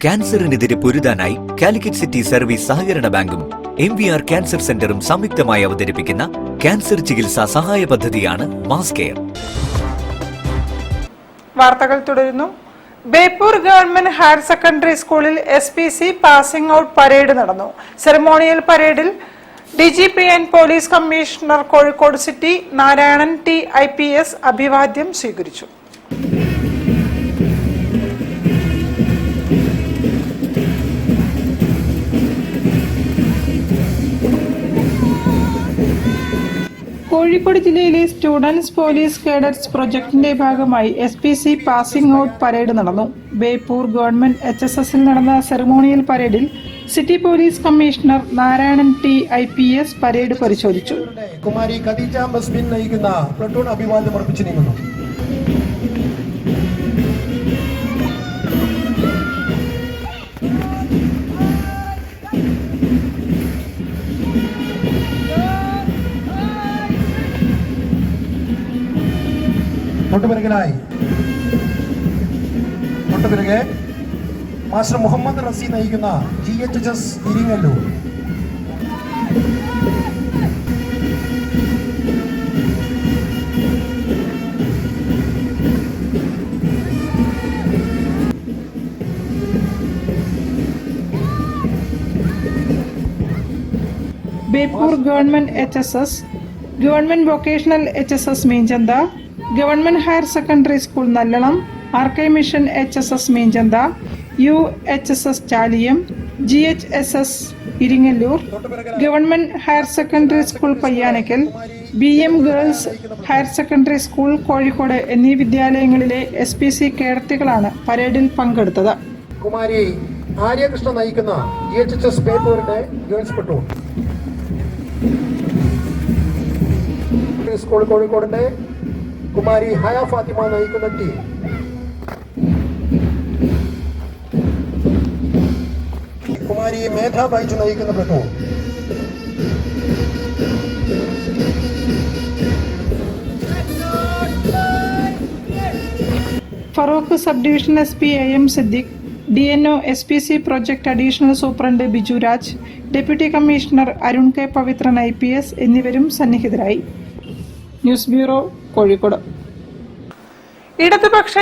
ക്യാൻസറിനെതിരെ പൊരുതാനായി Calicut city service സഹകരണ ബാങ്കും MVR cancer സെന്ററും സംയുക്തമായി അവതരിപ്പിക്കുന്ന ക്യാൻസർ ചികിത്സാ സഹായ പദ്ധതിയാണ് മാസ് കെയർ. വാർത്തകൾ തുടരുന്നു. ബേപ്പൂർ ഗവൺമെന്റ് ഹയർ സെക്കൻഡറി സ്കൂളിൽ SPC പാസിംഗ് ഔട്ട് പരേഡ് നടന്നു. സെറമോണിയൽ പരേഡിൽ DGPN police commissioner Kozhikode city Narayanan T IPS അഭിവാദ്യം സ്വീകരിച്ചു. കോഴിക്കോട് ജില്ലയിലെ സ്റ്റുഡൻസ് പോലീസ് കേഡറ്റ്സ് പ്രൊജക്ടിന്റെ ഭാഗമായി SPC പാസിംഗ് ഔട്ട് പരേഡ് നടന്നു. ബേപ്പൂർ ഗവൺമെന്റ് HSSൽ നടന്ന സെറമോണിയൽ പരേഡിൽ city police commissioner Narayanan T IPS parade പരിശോധിച്ചു. കുമാരി ഖദീജ മസ്ബിൻ നയിക്കുന്ന പ്ലട്ടൂൺ അഭിവാദ്യം അർപ്പിച്ചു നീങ്ങുന്നു. തൊട്ടുപിറകെ മാസ്റ്റർ മുഹമ്മദ് റസി നയിക്കുന്ന GHS Iringallur. Beypore government HSS, government vocational HSS Meenchanda, government higher secondary school Nallalam, RK mission HSS Meenchanda, UHSS Chaliyam, GHSS Iringallur, government higher secondary school Payyanakkal, BM girls higher secondary school Kozhikode എന്നീ വിദ്യാലയങ്ങളിലെ SPC കേഡറ്റുകളാണ് പരേഡിൽ പങ്കെടുത്തത്. കുമാരി ആര്യകൃഷ്ണ നയിക്കുന്ന GHS ബേപ്പൂരിന്റെ ഗേൾസ് പ്ലട്ടൂൺ. സ്കൂൾ കോഴിക്കോടിന്റെ കുമാരി ഹയ ഫാത്തിമ നയിക്കുന്ന ടീം. കുമാരി മേധ ബൈജു നയിക്കുന്ന platoon. Farook sub division SP AM Siddique, DNO SPC project additional superintendent Biju Raj, deputy commissioner Arun K Pavithran IPS എന്നിവരും സന്നിഹിതരായി. News bureau, Kozhikode. ഇടതുപക്ഷ